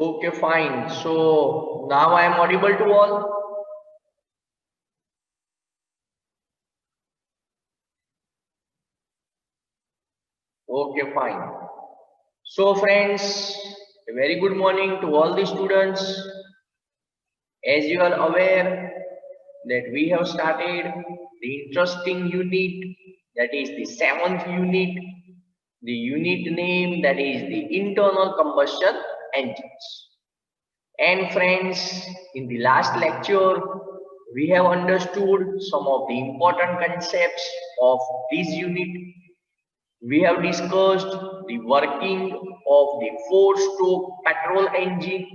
Okay, fine. So now I am audible to all. Okay, fine. So friends, a very good morning to all the students. As you are aware that we have started the interesting unit, that is the seventh unit, the unit name, that is the internal combustion engines. And friends, in the last lecture, we have understood some of the important concepts of this unit. We have discussed the working of the four-stroke petrol engine.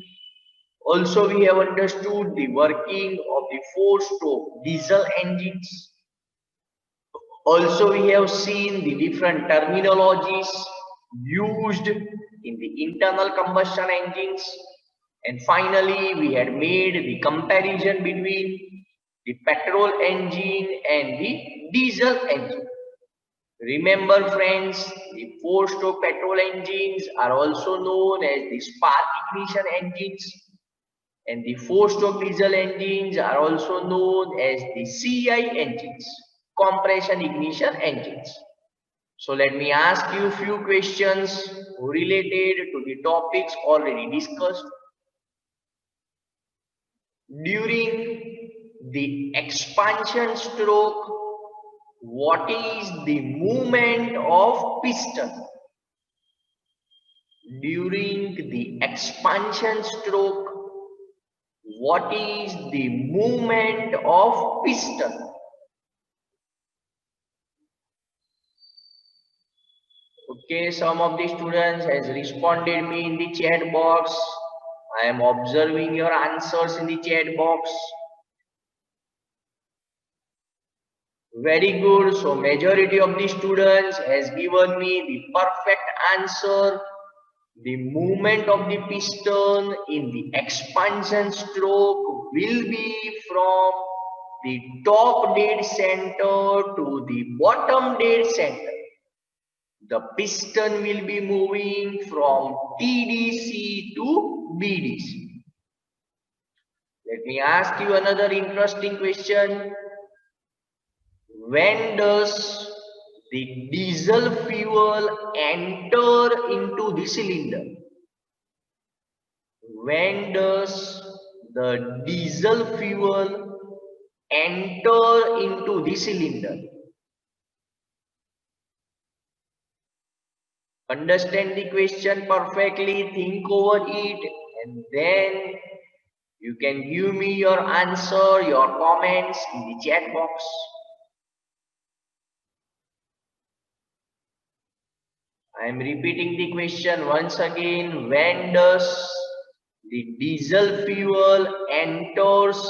Also, we have understood the working of the four-stroke diesel engines. Also, we have seen the different terminologies used in the internal combustion engines. And finally, we had made the comparison between the petrol engine and the diesel engine. Remember friends, the four-stroke petrol engines are also known as the spark ignition engines, and the four-stroke diesel engines are also known as the CI engines, compression ignition engines. So let me ask you a few questions related to the topics already discussed. During the expansion stroke, what is the movement of piston? During the expansion stroke, what is the movement of piston? Okay, some of the students has responded me in the chat box. I am observing your answers in the chat box. Very good. So majority of the students has given me the perfect answer. The movement of the piston in the expansion stroke will be from the top dead center to the bottom dead center. The piston will be moving from TDC to BDC. Let me ask you another interesting question. When does the diesel fuel enter into the cylinder? When does the diesel fuel enter into the cylinder? Understand the question perfectly, think over it, and then you can give me your answer, your comments in the chat box. I am repeating the question once again. When does the diesel fuel enters?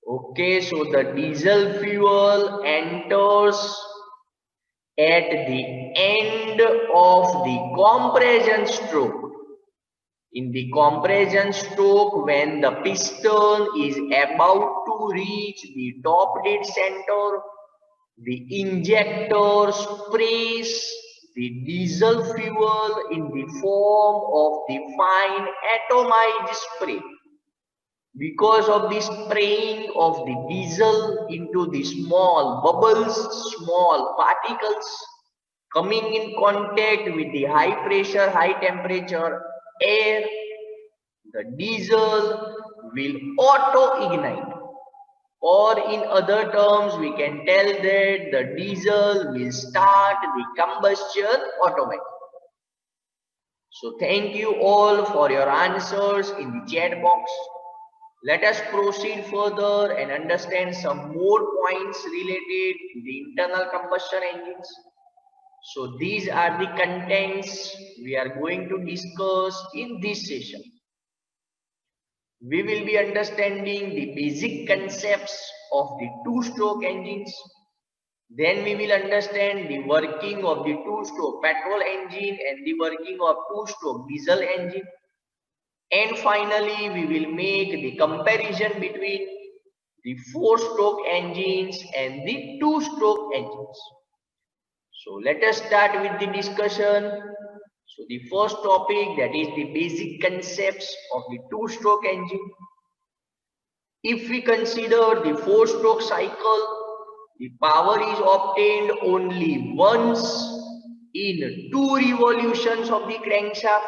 Okay, so the diesel fuel enters at the end of the compression stroke. In the compression stroke, when the piston is about to reach the top dead center, the injector sprays the diesel fuel in the form of the fine atomized spray. Because of the spraying of the diesel into the small bubbles, small particles coming in contact with the high pressure, high temperature air, the diesel will auto ignite. Or in other terms, we can tell that the diesel will start the combustion automatically. So thank you all for your answers in the chat box. Let us proceed further and understand some more points related to the internal combustion engines. So these are the contents we are going to discuss in this session. We will be understanding the basic concepts of the two-stroke engines. Then we will understand the working of the two-stroke petrol engine and the working of two-stroke diesel engine. And finally, we will make the comparison between the four-stroke engines and the two-stroke engines. So let us start with the discussion. So the first topic, that is the basic concepts of the two-stroke engine. If we consider the four-stroke cycle, the power is obtained only once in two revolutions of the crankshaft.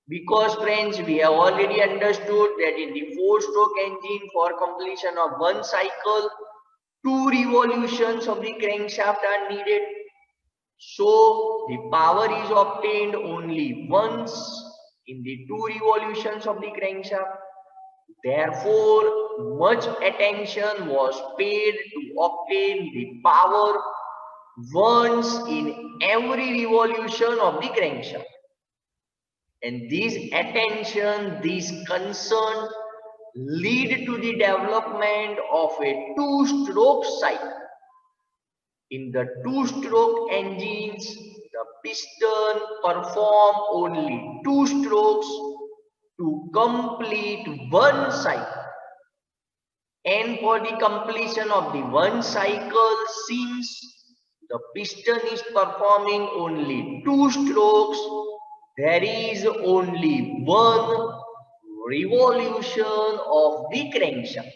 Because friends, we have already understood that in the four-stroke engine, for completion of one cycle, two revolutions of the crankshaft are needed. So the power is obtained only once in the two revolutions of the crankshaft. Therefore, much attention was paid to obtain the power once in every revolution of the crankshaft. And this attention, this concern lead to the development of a two-stroke cycle. In the two-stroke engines, the piston perform only two strokes to complete one cycle. And for the completion of the one cycle, since the piston is performing only two strokes, there is only one revolution of the crankshaft.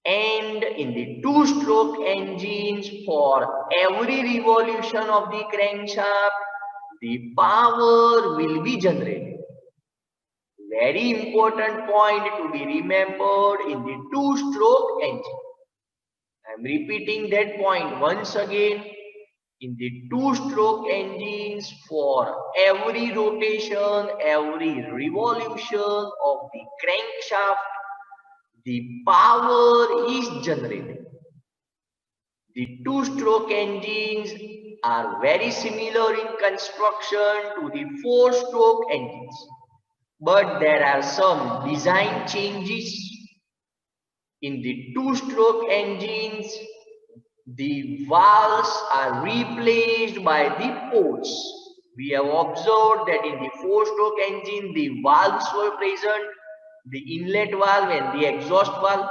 And in the two-stroke engines, for every revolution of the crankshaft, the power will be generated. Very important point to be remembered in the two-stroke engine. I am repeating that point once again. In the two-stroke engines, for every rotation, every revolution of the crankshaft, the power is generated. The two-stroke engines are very similar in construction to the four-stroke engines, but there are some design changes. In the two-stroke engines, the valves are replaced by the ports. We have observed that in the four-stroke engine, the valves were present, the inlet valve and the exhaust valve.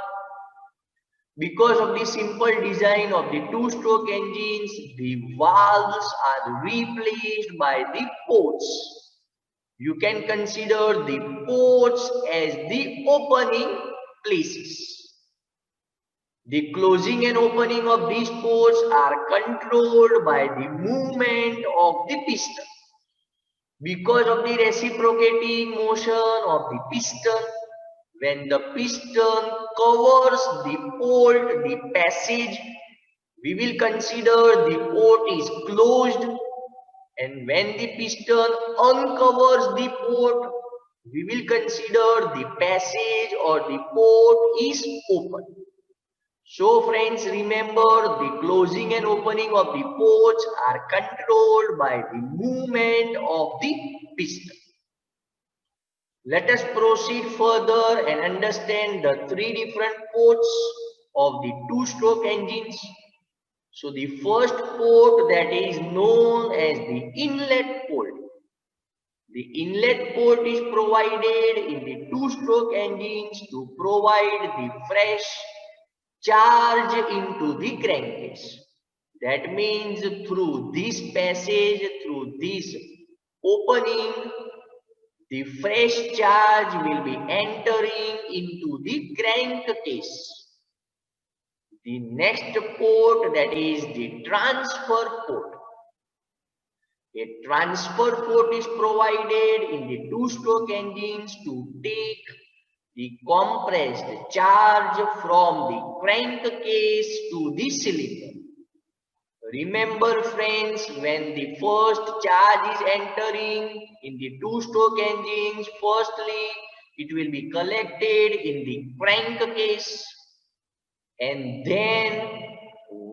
Because of the simple design of the two-stroke engines, the valves are replaced by the ports. You can consider the ports as the opening places. The closing and opening of these ports are controlled by the movement of the piston. Because of the reciprocating motion of the piston, when the piston covers the port, the passage, we will consider the port is closed, and when the piston uncovers the port, we will consider the passage or the port is open. So friends, remember, the closing and opening of the ports are controlled by the movement of the piston. Let us proceed further and understand the three different ports of the two-stroke engines. So the first port, that is known as the inlet port. The inlet port is provided in the two-stroke engines to provide the fresh charge into the crankcase. That means through this passage, through this opening, the fresh charge will be entering into the crankcase. The next port, that is the transfer port. A transfer port is provided in the two-stroke engines to take the compressed charge from the crankcase to the cylinder. Remember friends, when the first charge is entering in the two-stroke engines, firstly it will be collected in the crankcase, and then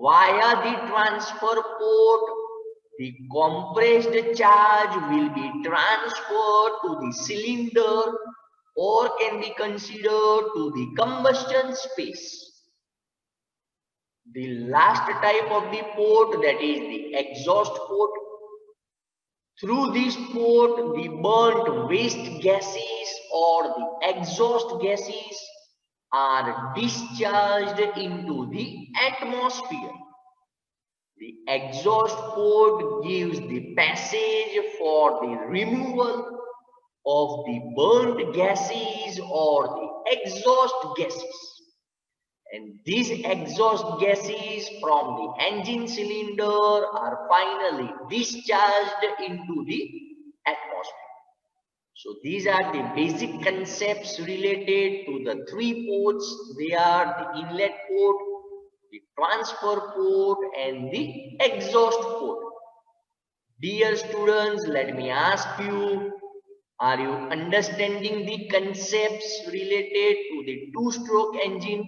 via the transfer port, the compressed charge will be transferred to the cylinder or can be considered to the combustion space. The last type of the port, that is the exhaust port. Through this port, the burnt waste gases or the exhaust gases are discharged into the atmosphere. The exhaust port gives the passage for the removal of the burnt gases or the exhaust gases. And these exhaust gases from the engine cylinder are finally discharged into the atmosphere. So these are the basic concepts related to the three ports. They are the inlet port, the transfer port, and the exhaust port. Dear students, let me ask you, are you understanding the concepts related to the two-stroke engine?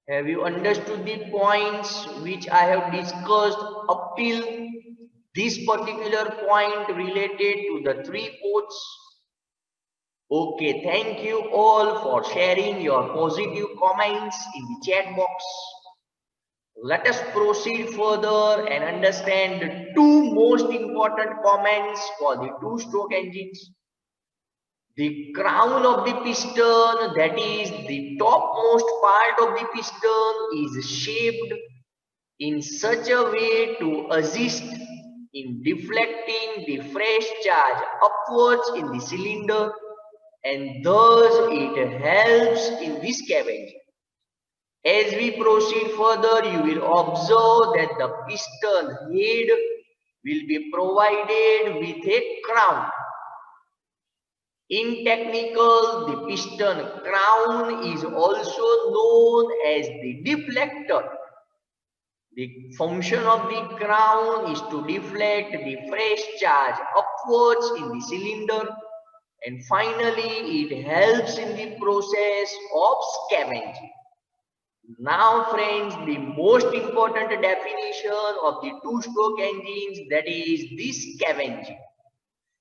Have you understood the points which I have discussed up till this particular point related to the three ports? Okay, thank you all for sharing your positive comments in the chat box. Let us proceed further and understand the two most important comments for the two-stroke engines. The crown of the piston, that is the topmost part of the piston, is shaped in such a way to assist in deflecting the fresh charge upwards in the cylinder, and thus it helps in the scavenging. As we proceed further, you will observe that the piston head will be provided with a crown. In technical, the piston crown is also known as the deflector. The function of the crown is to deflect the fresh charge upwards in the cylinder, and finally it helps in the process of scavenging. Now friends, the most important definition of the two-stroke engines, that is the scavenging.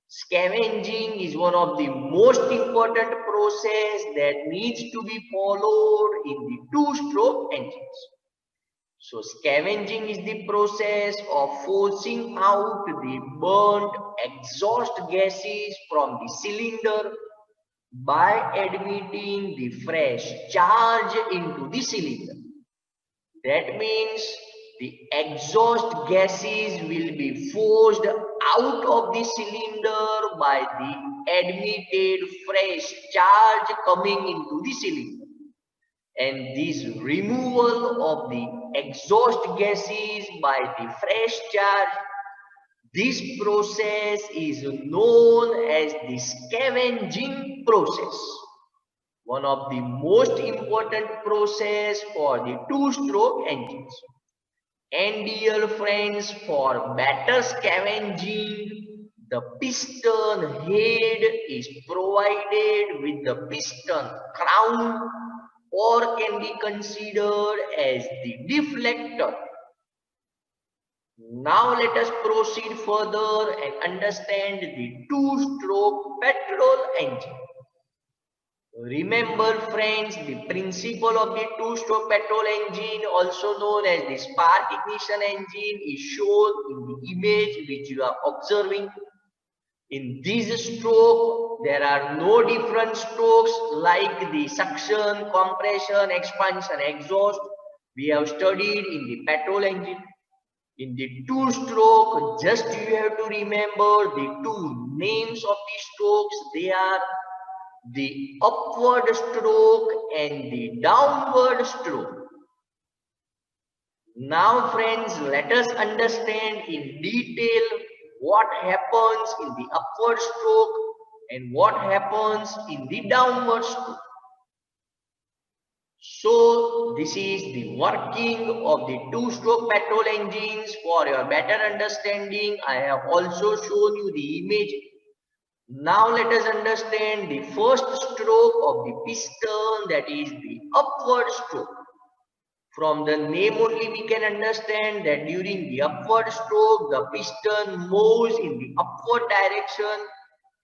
Scavenging is one of the most important process that needs to be followed in the two-stroke engines. So scavenging is the process of forcing out the burnt exhaust gases from the cylinder by admitting the fresh charge into the cylinder. That means the exhaust gases will be forced out of the cylinder by the admitted fresh charge coming into the cylinder. And this removal of the exhaust gases by the fresh charge, this process is known as the scavenging process. One of the most important process for the two-stroke engines. And dear friends, for better scavenging, the piston head is provided with the piston crown, or can be considered as the deflector. Now let us proceed further and understand the two-stroke petrol engine. Remember friends, the principle of the two-stroke petrol engine, also known as the spark ignition engine, is shown in the image which you are observing. In this stroke, there are no different strokes like the suction, compression, expansion, exhaust we have studied in the petrol engine. In the two-stroke, just you have to remember the two names of the strokes. They are the upward stroke and the downward stroke. Now friends, let us understand in detail what happens in the upward stroke and what happens in the downward stroke. So this is the working of the two-stroke petrol engines. For your better understanding, I have also shown you the image. Now let us understand the first stroke of the piston, that is the upward stroke. From the name only we can understand that during the upward stroke, the piston moves in the upward direction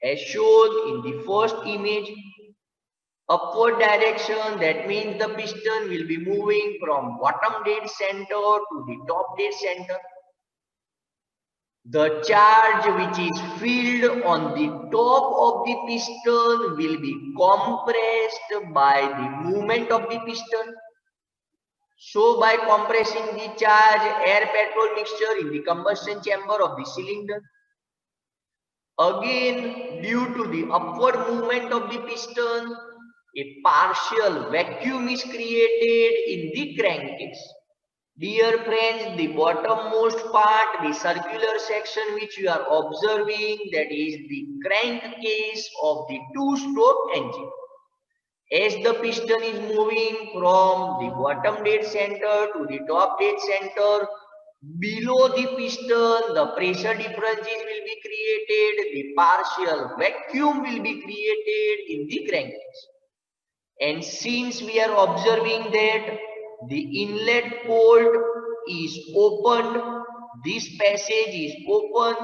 as shown in the first image. Upward direction, that means the piston will be moving from bottom dead center to the top dead center. The charge which is filled on the top of the piston will be compressed by the movement of the piston. So by compressing the charge air petrol mixture in the combustion chamber of the cylinder, again due to the upward movement of the piston, a partial vacuum is created in the crankcase. Dear friends, the bottommost part, the circular section which you are observing, that is the crankcase of the two-stroke engine. As the piston is moving from the bottom dead center to the top dead center, below the piston, the pressure differences will be created, the partial vacuum will be created in the crankcase. And since we are observing that the inlet port is opened, this passage is open,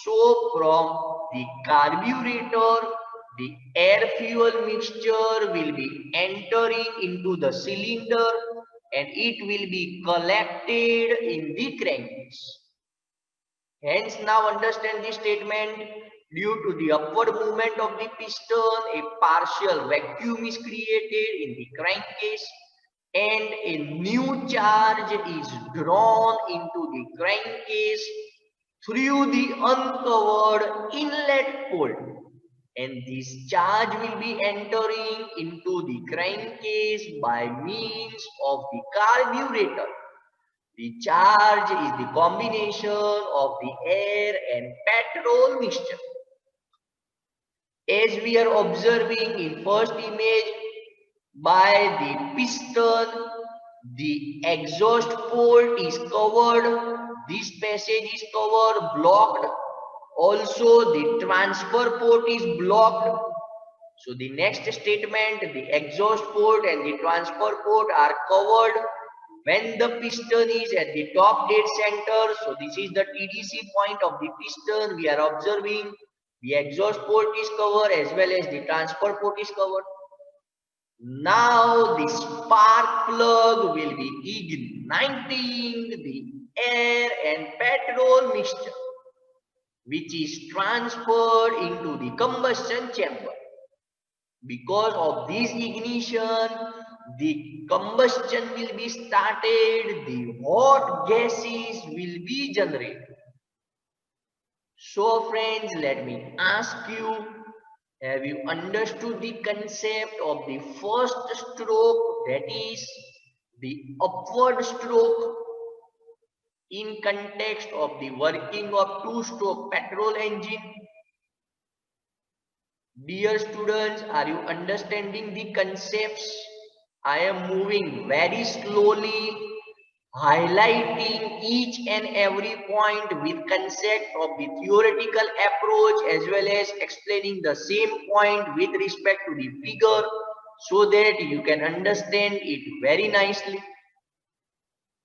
so from the carburetor, the air fuel mixture will be entering into the cylinder and it will be collected in the crankcase. Hence, now understand this statement. Due to the upward movement of the piston, a partial vacuum is created in the crankcase and a new charge is drawn into the crankcase through the uncovered inlet port. And this charge will be entering into the crankcase by means of the carburetor. The charge is the combination of the air and petrol mixture. As we are observing in first image, by the piston, the exhaust port is covered, this passage is covered, blocked. Also, the transfer port is blocked. So the next statement, the exhaust port and the transfer port are covered when the piston is at the top dead center. So this is the TDC point of the piston. We are observing the exhaust port is covered as well as the transfer port is covered. Now the spark plug will be igniting the air and petrol mixture, which is transferred into the combustion chamber. Because of this ignition, the combustion will be started, the hot gases will be generated. So friends, let me ask you, have you understood the concept of the first stroke, that is the upward stroke, in context of the working of two-stroke petrol engine? Dear students, are you understanding the concepts? I am moving very slowly, highlighting each and every point with concept of the theoretical approach as well as explaining the same point with respect to the figure so that you can understand it very nicely.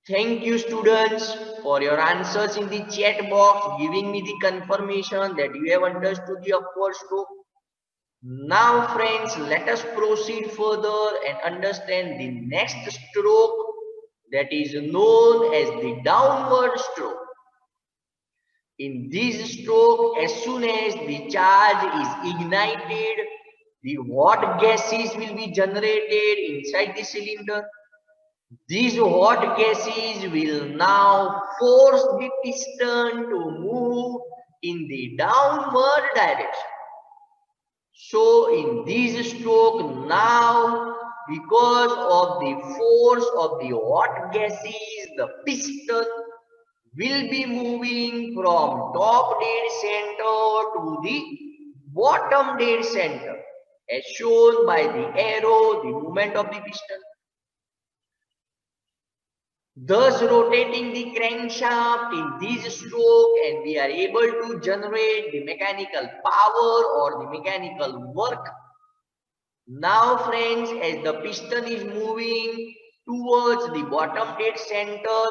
Thank you students for your answers in the chat box, giving me the confirmation that you have understood the upward stroke. Now friends, let us proceed further and understand the next stroke, that is known as the downward stroke. In this stroke, as soon as the charge is ignited, the hot gases will be generated inside the cylinder. These hot gases will now force the piston to move in the downward direction. So in this stroke now, because of the force of the hot gases, the piston will be moving from top dead center to the bottom dead center, as shown by the arrow, the movement of the piston. Thus rotating the crankshaft in this stroke, and we are able to generate the mechanical power or the mechanical work. Now friends, as the piston is moving towards the bottom dead center,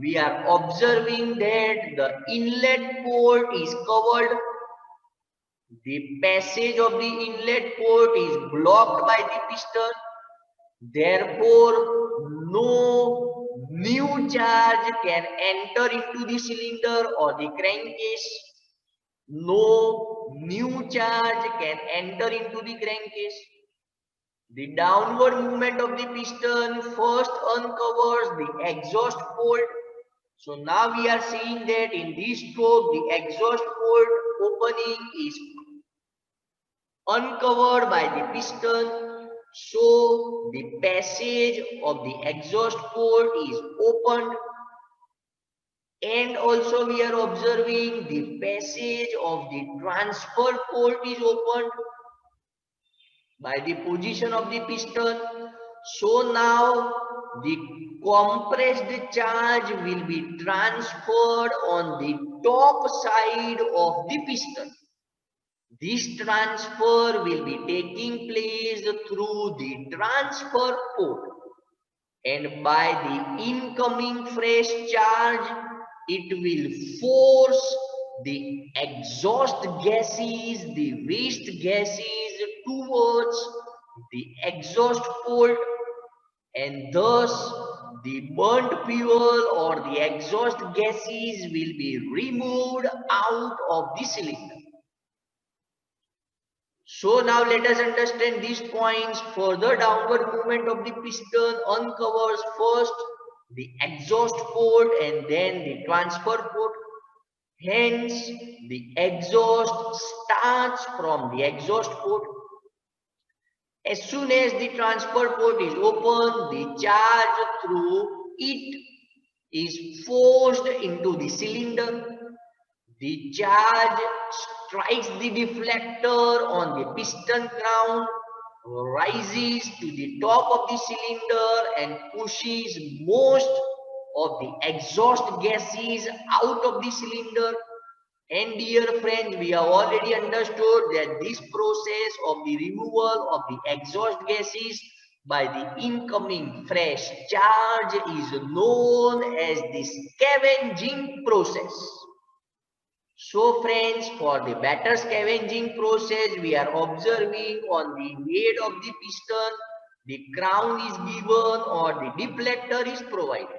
we are observing that the inlet port is covered. The passage of the inlet port is blocked by the piston. Therefore, no new charge can enter into the cylinder or the crankcase. No new charge can enter into the crankcase. The downward movement of the piston first uncovers the exhaust port. So now we are seeing that in this stroke, the exhaust port opening is uncovered by the piston. So the passage of the exhaust port is opened, and also we are observing the passage of the transfer port is opened by the position of the piston. So now the compressed charge will be transferred on the top side of the piston. This transfer will be taking place through the transfer port, and by the incoming fresh charge, it will force the exhaust gases, the waste gases towards the exhaust port, and thus the burnt fuel or the exhaust gases will be removed out of the cylinder. So now let us understand these points. Further downward movement of the piston uncovers first the exhaust port and then the transfer port. Hence, the exhaust starts from the exhaust port. As soon as the transfer port is open, the charge through it is forced into the cylinder. The charge strikes the deflector on the piston crown, rises to the top of the cylinder and pushes most of the exhaust gases out of the cylinder. And dear friends, we have already understood that this process of the removal of the exhaust gases by the incoming fresh charge is known as the scavenging process. So friends, for the better scavenging process, we are observing on the head of the piston, the crown is given or the deflector is provided.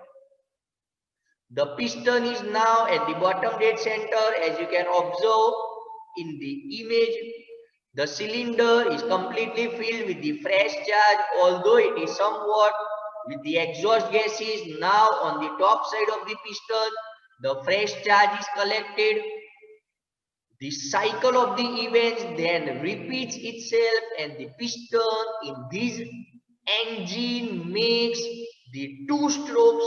The piston is now at the bottom dead center, as you can observe in the image. The cylinder is completely filled with the fresh charge, although it is somewhat with the exhaust gases. Now on the top side of the piston, the fresh charge is collected. The cycle of the events then repeats itself, and the piston in this engine makes the two strokes.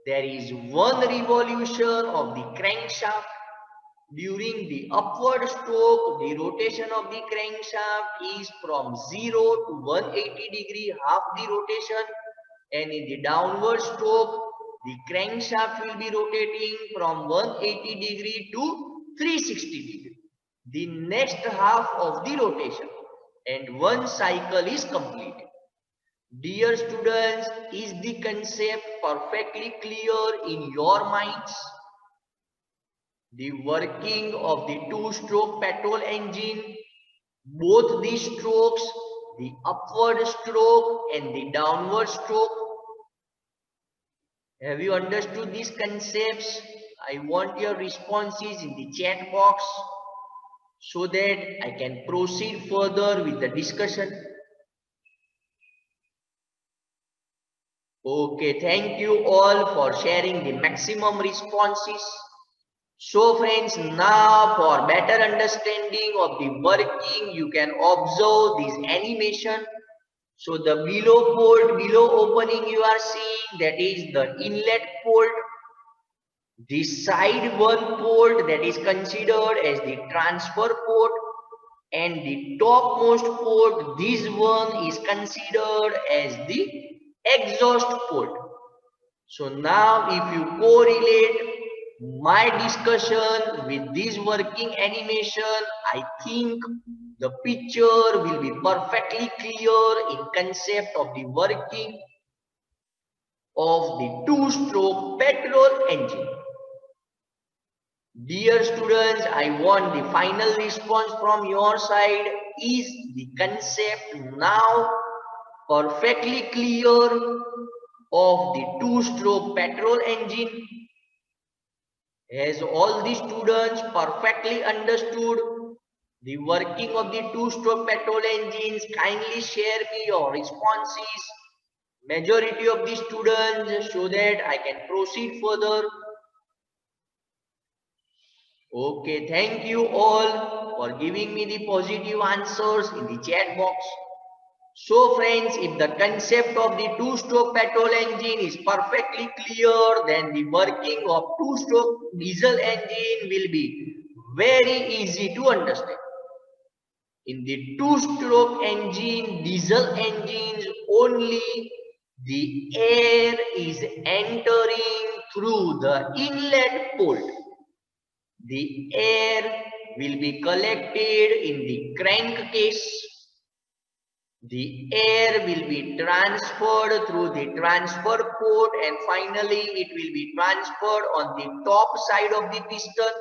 There is one revolution of the crankshaft. During the upward stroke, the rotation of the crankshaft is from 0 to 180 degree, half the rotation, and in the downward stroke, the crankshaft will be rotating from 180 degree to 360 degree. The next half of the rotation, and one cycle is completed. Dear students, is the concept perfectly clear in your minds? The working of the two-stroke petrol engine, both the strokes, the upward stroke and the downward stroke. Have you understood these concepts? I want your responses in the chat box so that I can proceed further with the discussion. Okay, thank you all for sharing the maximum responses. So friends, now for better understanding of the working, you can observe this animation. So the below port, below opening you are seeing, that is the inlet port. The side one port, that is considered as the transfer port, and the topmost port, this one is considered as the exhaust port. So now if you correlate my discussion with this working animation, I think the picture will be perfectly clear in concept of the working of the two-stroke petrol engine. Dear students, I want the final response from your side. Is the concept now perfectly clear of the two-stroke petrol engine? Has all the students perfectly understood the working of the two-stroke petrol engines. Kindly share me your responses, majority of the students, so that I can proceed further. Okay, thank you all for giving me the positive answers in the chat box. So friends, if the concept of the two-stroke petrol engine is perfectly clear, then the working of two-stroke diesel engine will be very easy to understand. In the two-stroke engine, diesel engines, only the air is entering through the inlet port. The air will be collected in the crankcase. The air will be transferred through the transfer port, and finally it will be transferred on the top side of the piston,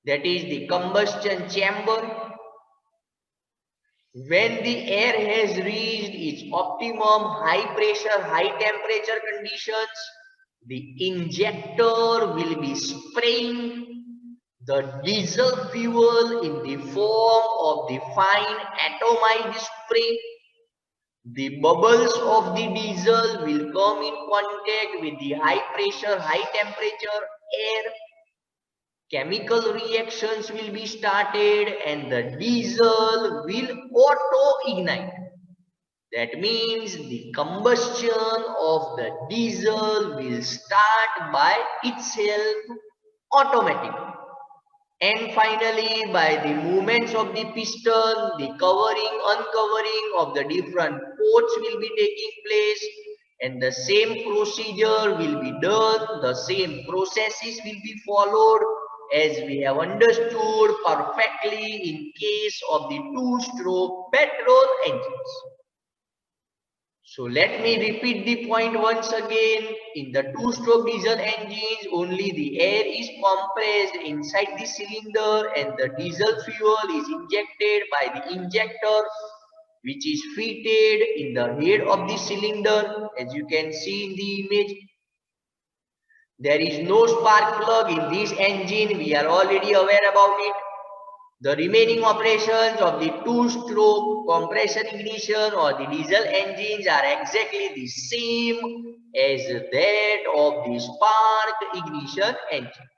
that is the combustion chamber. When the air has reached its optimum high pressure, high temperature conditions, the injector will be spraying the diesel fuel in the form of the fine atomized spray. The bubbles of the diesel will come in contact with the high pressure, high temperature air. Chemical reactions will be started and the diesel will auto-ignite. That means the combustion of the diesel will start by itself automatically. And finally, by the movements of the piston, the covering, uncovering of the different ports will be taking place, and the same procedure will be done, the same processes will be followed as we have understood perfectly in case of the two-stroke petrol engines. So let me repeat the point once again. In the two-stroke diesel engines, only the air is compressed inside the cylinder and the diesel fuel is injected by the injector, which is fitted in the head of the cylinder, as you can see in the image. There is no spark plug in this engine. We are already aware about it. The remaining operations of the two-stroke compression ignition or the diesel engines are exactly the same as that of the spark ignition engine.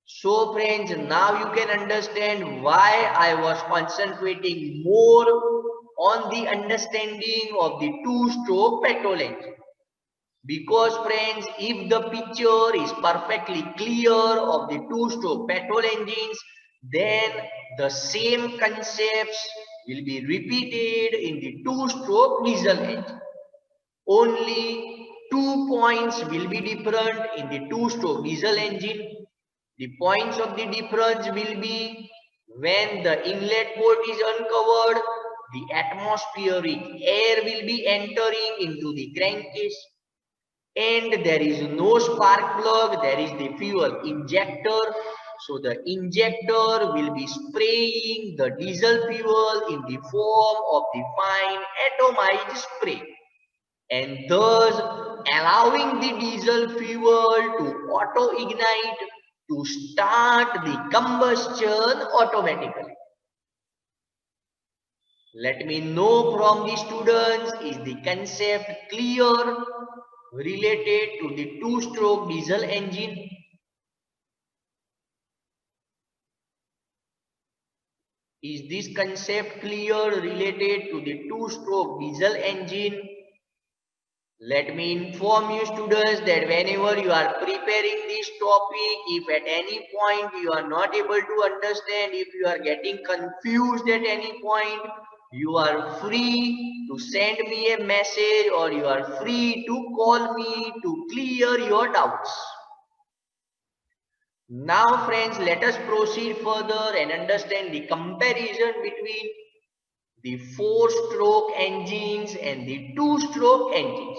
So friends, now you can understand why I was concentrating more on the understanding of the two-stroke petrol engine. Because friends, if the picture is perfectly clear of the two-stroke petrol engines, then the same concepts will be repeated in the two-stroke diesel engine. Only 2 points will be different in the two-stroke diesel engine. The points of the difference will be when the inlet port is uncovered, the atmospheric air will be entering into the crankcase, and there is no spark plug, there is the fuel injector. So the injector will be spraying the diesel fuel in the form of the fine atomized spray, and thus allowing the diesel fuel to auto-ignite to start the combustion automatically. Let me know from the students, is the concept clear related to the two-stroke diesel engine? Is this concept clear related to the two-stroke diesel engine? Let me inform you students that whenever you are preparing this topic, if at any point you are not able to understand, if you are getting confused at any point, you are free to send me a message or you are free to call me to clear your doubts. Now friends, let us proceed further and understand the comparison between the four-stroke engines and the two-stroke engines.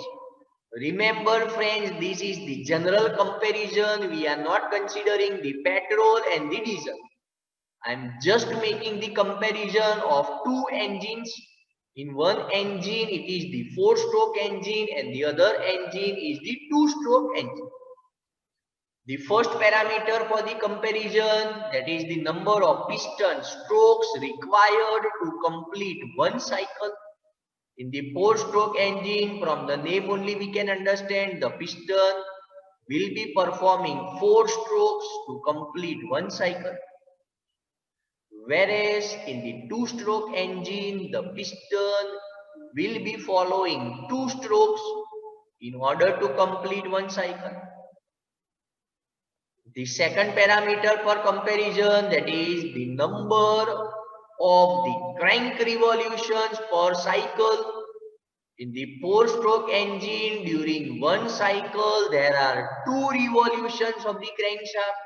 Remember friends, this is the general comparison. We are not considering the petrol and the diesel. I am just making the comparison of two engines. In one engine, it is the four-stroke engine and the other engine is the two-stroke engine. The first parameter for the comparison, that is the number of piston strokes required to complete one cycle. In the 4-stroke engine, from the name only we can understand the piston will be performing 4 strokes to complete one cycle. Whereas in the 2-stroke engine, the piston will be following 2 strokes in order to complete one cycle. The second parameter for comparison, that is the number of the crank revolutions per cycle. In the 4-stroke engine, during one cycle, there are 2 revolutions of the crankshaft.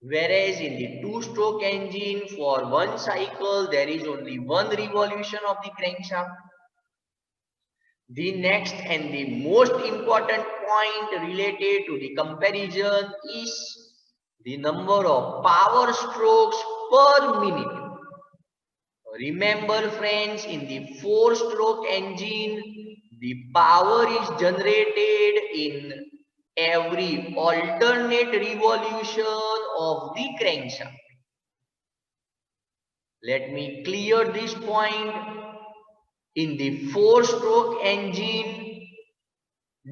Whereas in the 2-stroke engine, for one cycle, there is only 1 revolution of the crankshaft. The next and the most important point related to the comparison is the number of power strokes per minute. Remember friends, in the 4-stroke engine, the power is generated in every alternate revolution of the crankshaft. Let me clear this point. In the 4-stroke engine,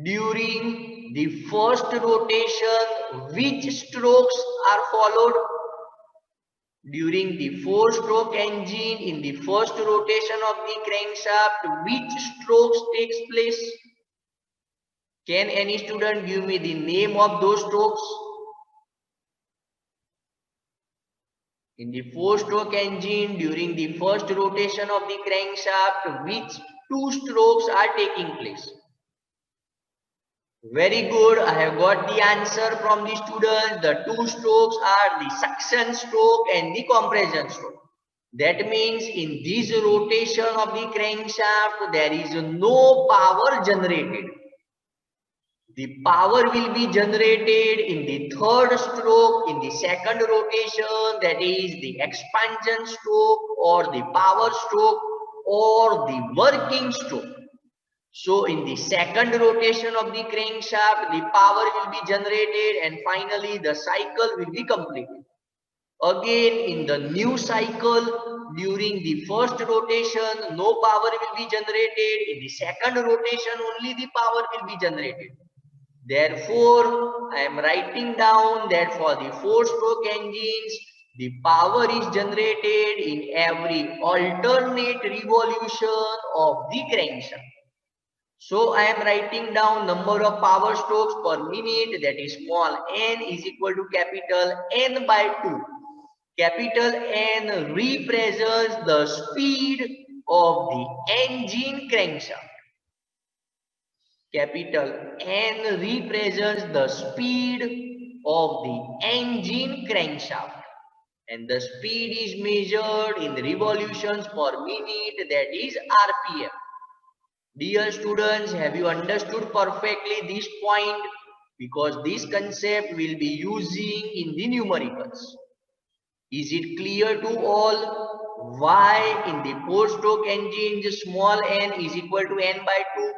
during the first rotation, which strokes are followed? During the 4-stroke engine, in the first rotation of the crankshaft, which strokes takes place? Can any student give me the name of those strokes? In the 4-stroke engine, during the first rotation of the crankshaft, which 2 strokes are taking place? Very good. I have got the answer from the student. The 2 strokes are the suction stroke and the compression stroke. That means in this rotation of the crankshaft, there is no power generated. The power will be generated in the 3rd stroke, in the 2nd rotation, that is the expansion stroke or the power stroke or the working stroke. So in the 2nd rotation of the crankshaft, the power will be generated and finally the cycle will be completed. Again, in the new cycle, during the 1st rotation, no power will be generated. In the 2nd rotation, only the power will be generated. Therefore, I am writing down that for the 4-stroke engines, the power is generated in every alternate revolution of the crankshaft. So I am writing down number of power strokes per minute, that is small n is equal to capital N by 2. Capital N represents the speed of the engine crankshaft. Capital N represents the speed of the engine crankshaft. And the speed is measured in revolutions per minute, that is RPM. Dear students, have you understood perfectly this point? Because this concept will be using in the numericals. Is it clear to all why in the 4-stroke engine the small n is equal to n by 2?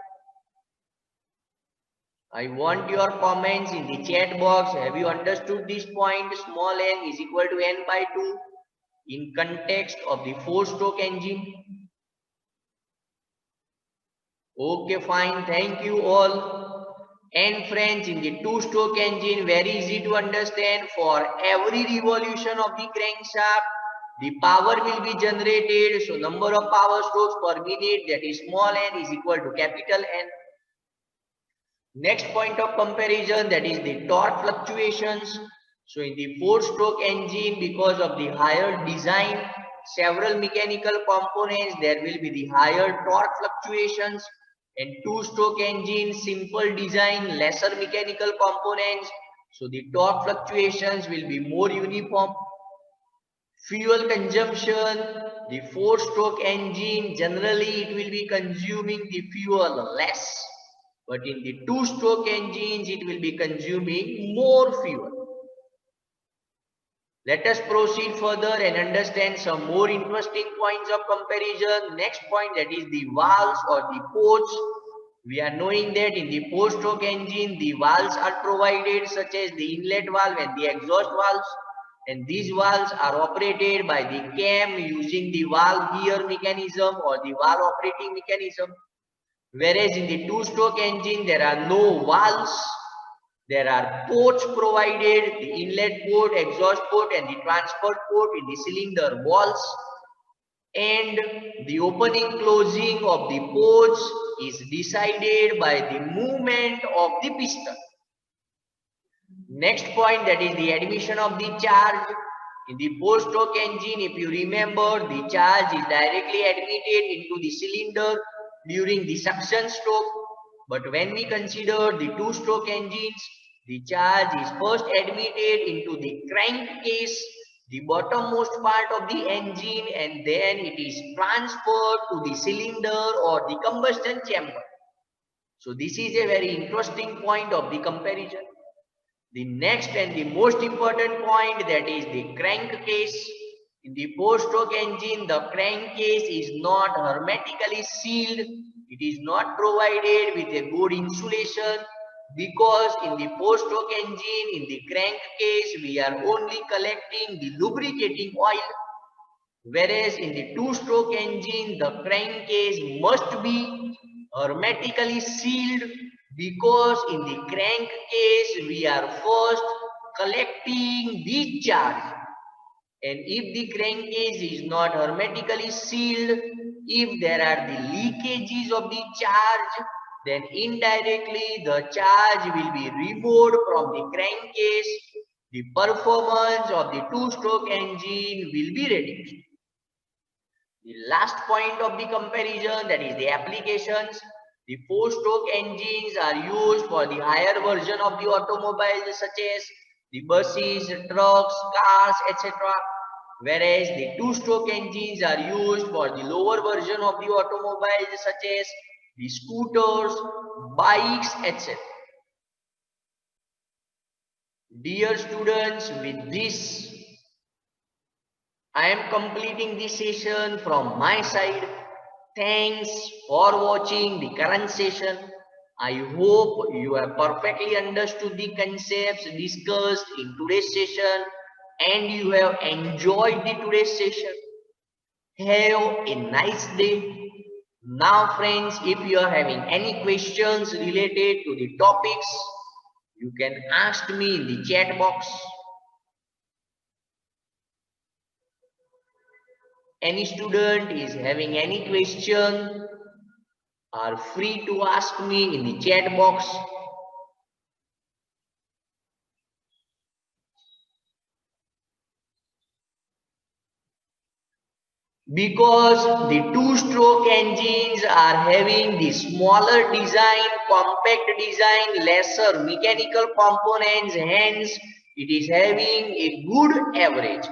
I want your comments in the chat box. Have you understood this point? Small n is equal to n by 2 in context of the 4-stroke engine. Okay, fine. Thank you all. And friends, in the 2-stroke engine, very easy to understand. For every revolution of the crankshaft, the power will be generated. So, number of power strokes per minute, that is small n, is equal to capital N. Next point of comparison, that is the torque fluctuations. So, in the 4-stroke engine, because of the higher design, several mechanical components, there will be the higher torque fluctuations. And 2-stroke engine, simple design, lesser mechanical components. So the torque fluctuations will be more uniform. Fuel consumption, the 4-stroke engine, generally it will be consuming the fuel less. But in the 2-stroke engines, it will be consuming more fuel. Let us proceed further and understand some more interesting points of comparison. Next point, that is the valves or the ports. We are knowing that in the four-stroke engine, the valves are provided such as the inlet valve and the exhaust valves. And these valves are operated by the cam using the valve gear mechanism or the valve operating mechanism. Whereas in the two-stroke engine, there are no valves. There are ports provided, the inlet port, exhaust port and the transport port in the cylinder walls. And the opening closing of the ports is decided by the movement of the piston. Next point, that is the admission of the charge. In the four-stroke engine, if you remember, the charge is directly admitted into the cylinder during the suction stroke. But when we consider the two-stroke engines, the charge is first admitted into the crankcase, the bottommost part of the engine, and then it is transferred to the cylinder or the combustion chamber. So this is a very interesting point of the comparison. The next and the most important point, that is the crankcase. In the four-stroke engine, the crankcase is not hermetically sealed. It is not provided with a good insulation because in the four-stroke engine, in the crankcase, we are only collecting the lubricating oil. Whereas in the two-stroke engine, the crankcase must be hermetically sealed because in the crankcase we are first collecting the charge, and if the crankcase is not hermetically sealed, if there are the leakages of the charge, then indirectly the charge will be removed from the crankcase. The performance of the two-stroke engine will be reduced. The last point of the comparison, that is the applications. The four-stroke engines are used for the higher version of the automobiles such as the buses, trucks, cars, etc. Whereas the two-stroke engines are used for the lower version of the automobiles such as the scooters, bikes, etc. Dear students, with this I am completing this session from my side. Thanks for watching the current session. I hope you have perfectly understood the concepts discussed in today's session and you have enjoyed the today's session. Have a nice day. Now friends, if you are having any questions related to the topics, you can ask me in the chat box. Any student is having any question are free to ask me in the chat box. Because the two-stroke engines are having the smaller design, compact design, lesser mechanical components, hence it is having a good average.